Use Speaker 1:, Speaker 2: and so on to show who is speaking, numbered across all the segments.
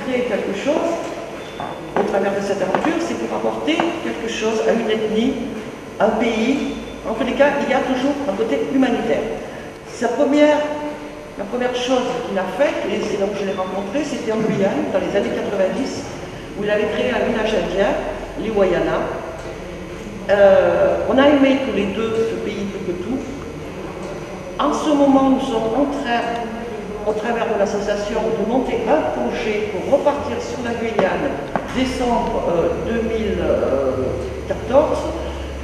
Speaker 1: créer quelque chose au travers de cette aventure, c'est pour apporter quelque chose à une ethnie, un pays. En tous les cas, il y a toujours un côté humanitaire. La première chose qu'il a faite, et c'est là où je l'ai rencontré, c'était en Guyane, dans les années 90, où il avait créé un village indien, l'Iwayana. On a aimé tous les deux ce pays plus que tout. En ce moment, nous sommes en train, au travers de l'association, de monter un projet pour repartir sur la Guyane, décembre 2014,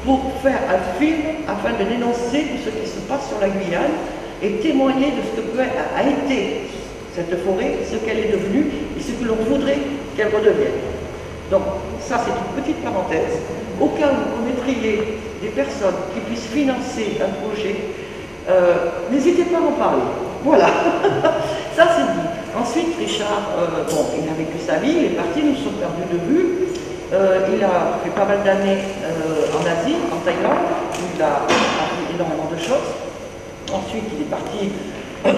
Speaker 1: pour faire un film afin de dénoncer tout ce qui se passe sur la Guyane et témoigner de ce que a été cette forêt, ce qu'elle est devenue et ce que l'on voudrait qu'elle redevienne. Donc ça c'est une petite parenthèse. Au cas où vous connaîtriez des personnes qui puissent financer un projet, n'hésitez pas à en parler. Voilà, ça c'est dit. Ensuite, Richard, bon, il a vécu sa vie, il est parti, nous sommes perdus de vue. Il a fait pas mal d'années en Asie, en Thaïlande, où il a appris énormément de choses. Ensuite, il est parti,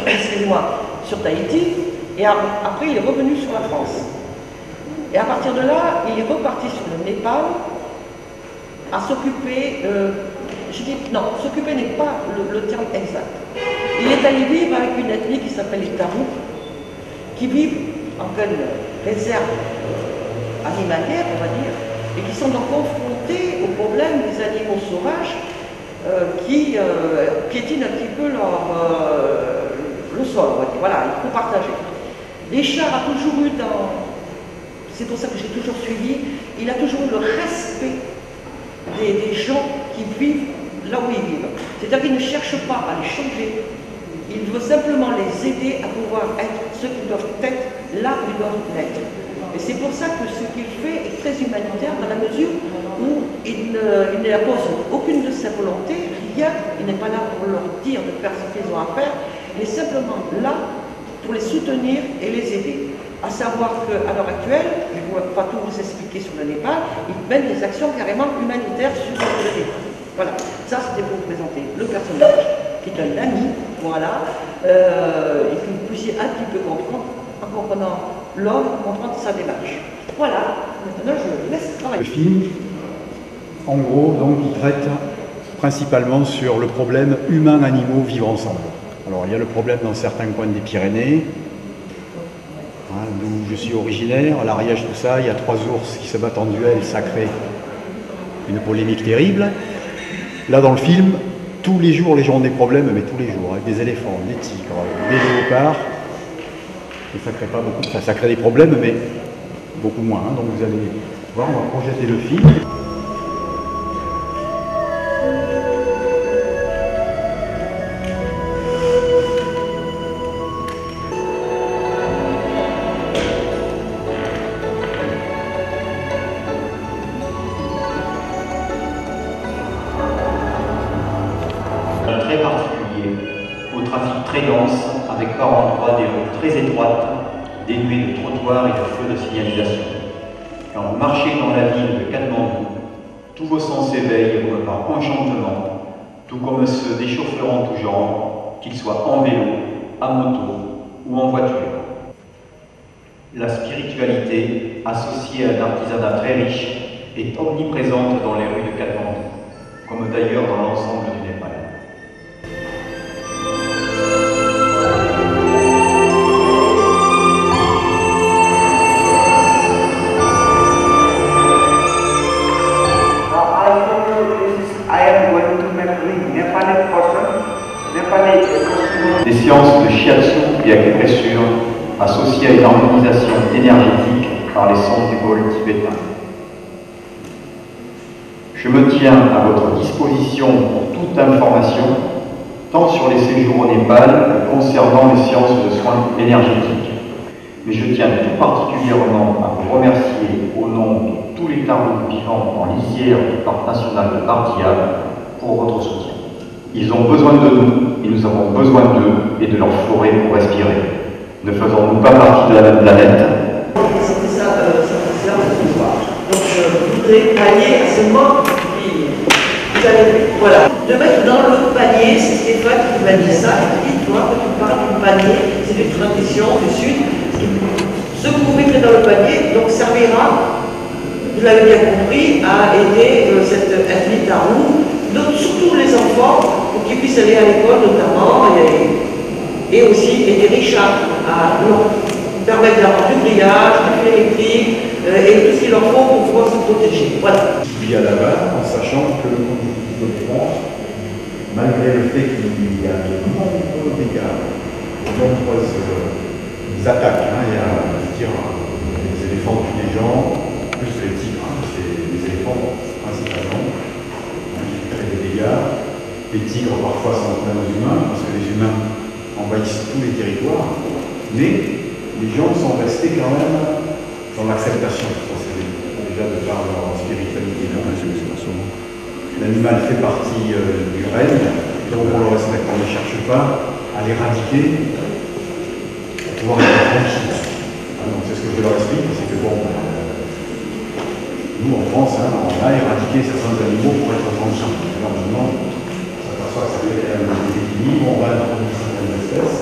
Speaker 1: excusez-moi, sur Tahiti, et après il est revenu sur la France. Et à partir de là, il est reparti sur le Népal, à s'occuper, je dis, non, s'occuper n'est pas le terme exact. Il est allé vivre avec une ethnie qui s'appelle les Tarouk, qui vivent en pleine réserve animalière, on va dire, et qui sont donc confrontés au problème des animaux sauvages qui piétinent un petit peu le sol, on va dire. Voilà, il faut partager. Richard a toujours eu c'est pour ça que j'ai toujours suivi, il a toujours eu le respect des gens qui vivent là où ils vivent. C'est-à-dire qu'il ne cherche pas à les changer, il veut simplement les aider à pouvoir être ceux qui doivent être là où ils doivent être. Et c'est pour ça que ce qu'il fait est très humanitaire dans la mesure où il n'impose aucune de sa volonté, rien, il n'est pas là pour leur dire de faire ce qu'ils ont à faire, il est simplement là pour les soutenir et les aider. À savoir qu'à l'heure actuelle, je ne vais pas tout vous expliquer sur le Népal, ils mènent des actions carrément humanitaires sur le Népal. Voilà, ça c'était pour vous présenter le personnage, qui est un ami, voilà, et que vous puissiez un petit peu comprendre, en comprenant l'homme, comprendre sa démarche. Voilà, maintenant je vous laisse travailler.
Speaker 2: Le film, en gros, donc, il traite principalement sur le problème humain-animaux vivre ensemble. Alors il y a le problème dans certains coins des Pyrénées, d'où je suis originaire, à l'Ariège, tout ça, il y a 3 ours qui se battent en duel, ça crée une polémique terrible. Là dans le film, tous les jours les gens ont des problèmes, mais tous les jours, avec des éléphants, des tigres, des léopards, et ça crée pas beaucoup, enfin, ça crée des problèmes, mais beaucoup moins. Hein. Donc vous allez voir, on va projeter le film.
Speaker 3: Très particulier, au trafic très dense, avec par endroits des rues très étroites, dénuées de trottoirs et de feux de signalisation. Quand vous marchez dans la ville de Katmandou, tous vos sens s'éveillent comme par enchantement, tout comme ceux des chauffeurs en tout genre, qu'ils soient en vélo, à moto ou en voiture. La spiritualité, associée à un artisanat très riche, est omniprésente dans les rues de Katmandou, comme d'ailleurs dans l'ensemble du Népal. Des séances de shiatsu et acupressure associées à une harmonisation énergétique par les sons du bol tibétain. Je me tiens à votre disposition pour toute information, tant sur les séjours au Népal que concernant les séances de soins énergétiques. Mais je tiens tout particulièrement à vous remercier au nom de tous les Tarouk vivant en lisière du Parc national de Bardial pour votre soutien. Ils ont besoin de nous, et nous avons besoin d'eux et de leur forêt pour respirer. Ne faisons-nous pas partie de la même planète?
Speaker 1: C'était ça l'histoire. Donc je voudrais pallier à ce manque qui vous avez vu. Voilà. De mettre dans le panier, c'est Stéphane qui m'a dit ça, il dit, toi, quand tu parles du panier, c'est une tradition du Sud. Ce que vous mettez dans le servira, vous l'avez bien compris, à aider cette ethnie Taroum, surtout les enfants, pour qu'ils puissent aller à l'école notamment, et aussi aider Richard à leur permettre d'avoir du grillage, du fil électrique, et tout ce qu'il leur faut pour pouvoir se protéger. Voilà.
Speaker 2: Il y a là-bas, en sachant que, malgré le fait qu'il y a de nombreux dégâts, de nombreuses attaques, hein, il y a, je veux dire, les éléphants tuent les gens, plus les tigres, hein, c'est les éléphants principalement, qui créent des dégâts. Les tigres parfois sont pleins aux humains, parce que les humains envahissent tous les territoires, mais les gens sont restés quand même dans l'acceptation, déjà de par leur spiritualité. L'animal fait partie du règne, donc on le respecte, on ne cherche pas à l'éradiquer pour pouvoir être tranquille. Donc c'est ce que je leur explique, c'est que bon, nous en France, hein, on a éradiqué certains animaux pour être tranquille. Alors maintenant, on s'aperçoit que ça fait quand même un déséquilibre, on va introduire certaines espèces,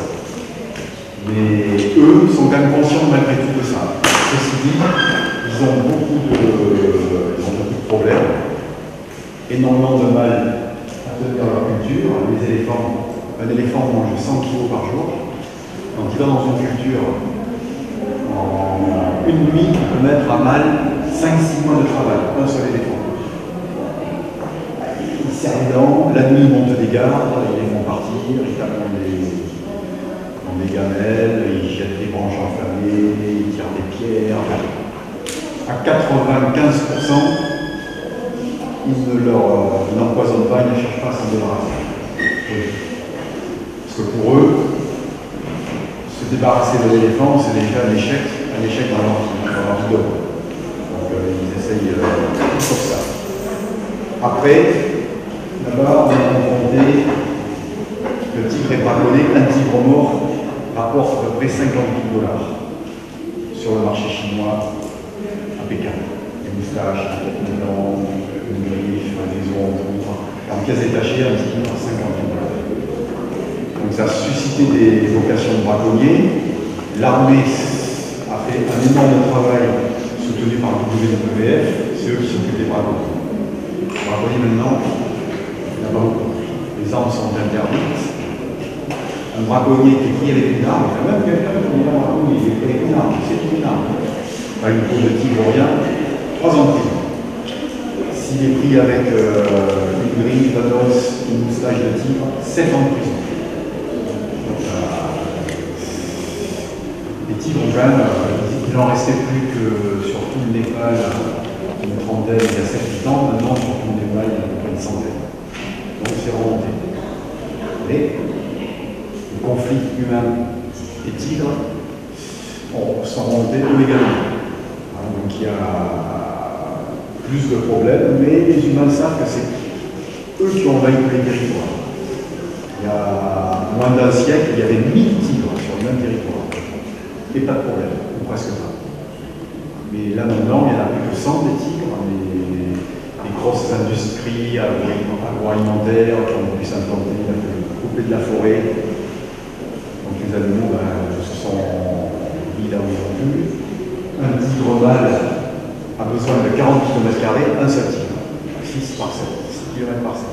Speaker 2: mais eux sont quand même conscients malgré tout de ça. Ceci dit, ils ont beaucoup de problèmes, énormément de mal à tenir leur culture. Un éléphant mange 100 kg par jour. Quand il va dans une culture, en une nuit, il peut mettre à mal 5-6 mois de travail, un seul éléphant. Il serre les dents, la nuit il monte des gardes, ils les font partir, ils tapent dans des gamelles, ils jettent des branches enflammées, ils tirent des pierres. À 95%, ils n'empoisonnent pas, ils ne cherchent pas à s'en débarrasser. Parce que pour eux, se débarrasser de l'éléphant, c'est déjà un échec dans leur vie d'homme. Donc ils essayent sur ça. Après, là-bas, on a confronté le tigre est braconné, un tigre mort rapporte à peu près 50 000 $ sur le marché chinois à Pékin. Des moustaches, des dents, une griffe, des ongles, en pièces détachées, un tigre à 50 000 $. Donc ça a suscité des vocations de braconniers. L'armée a fait un énorme travail soutenu par le WWF, c'est eux qui s'occupent des braconniers. Les braconniers maintenant, il y en a beaucoup. Les armes sont interdites. Un braconnier qui est pris avec une arme, il y a même quelqu'un qui dit un braconnier, il est pris avec une arme, c'est une arme. Pas une peau de tigre ou rien, 3 ans de prison. S'il est pris avec une griffe, un os, une moustache de tigre, 7 ans de prison. Les tigres ont quand même, il n'en restait plus que sur tout le Népal, une trentaine, il y a 7-8 ans, maintenant sur tout le Népal, il y a à peu près une centaine. Donc c'est remonté. Mais le conflit humain et tigres sont remontés eux également. Donc il y a plus de problèmes, mais les humains savent que c'est eux qui ont envahi tous les territoires. Il y a moins d'un siècle, il y avait 1000 tigres sur le même territoire. Et pas de problème, ou presque pas. Mais là maintenant, il n'y en a plus que 100 des tigres, les grosses industries agroalimentaires qui ont pu s'implanter, couper de la forêt. Donc les animaux se sont mis là où ils ont pu. Un tigre mâle a besoin de 40 km², un seul tigre, 6 par 7, 6 km par 7.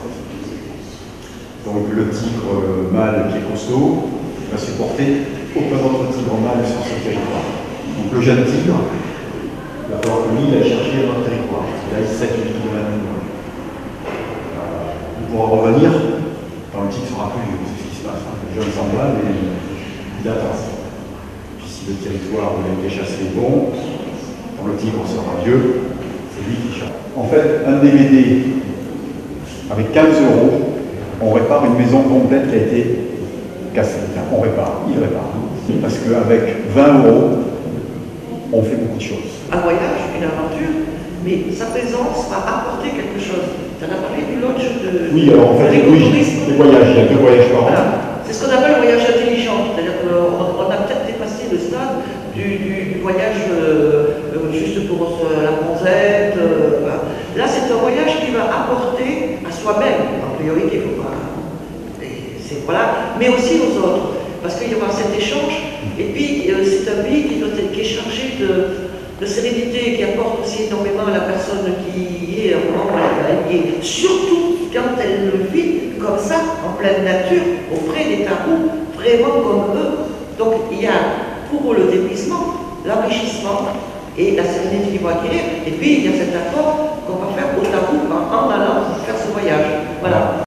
Speaker 2: Donc le tigre mâle qui est costaud va supporter aucun autre tigre mâle sur ce territoire. Donc le jeune tigre, il va falloir que lui il aille chercher un autre territoire. Il a 7-8 km. Il pourra revenir quand le tigre sera plus vieux. C'est ce qui se passe. Hein. Le jeune s'en va, mais il attend. Puis si le territoire où il a été chassé est bon, quand le tigre sera vieux, c'est lui qui chasse. En fait, un DVD avec 15 €, on répare une maison complète qui a été cassée. Enfin, on répare, il répare. Parce qu'avec 20 €, on fait beaucoup de choses.
Speaker 1: Un voyage, une aventure, mais sa présence va apporter quelque chose. Tu en as parlé du lodge de...
Speaker 2: Oui, alors en fait, oui, les voyages, il y a 2 voyages par an.
Speaker 1: Voilà. C'est ce qu'on appelle le voyage intelligent. C'est-à-dire qu'on a peut-être dépassé le stade du voyage juste pour la bronzette. Là, c'est un voyage qui va apporter à soi-même, en priorité, il faut pas. Voilà, mais aussi aux autres, parce qu'il y aura cet échange, et puis c'est un pays qui est chargé de sérénité qui apporte aussi énormément à la personne qui est vraiment et surtout quand elle vit comme ça, en pleine nature, auprès des taroux, vraiment comme eux. Donc il y a pour eux le dépaysement, l'enrichissement et la sérénité qu'ils vont acquérir. Et puis il y a cet apport qu'on va faire au tarou en allant faire ce voyage. Voilà.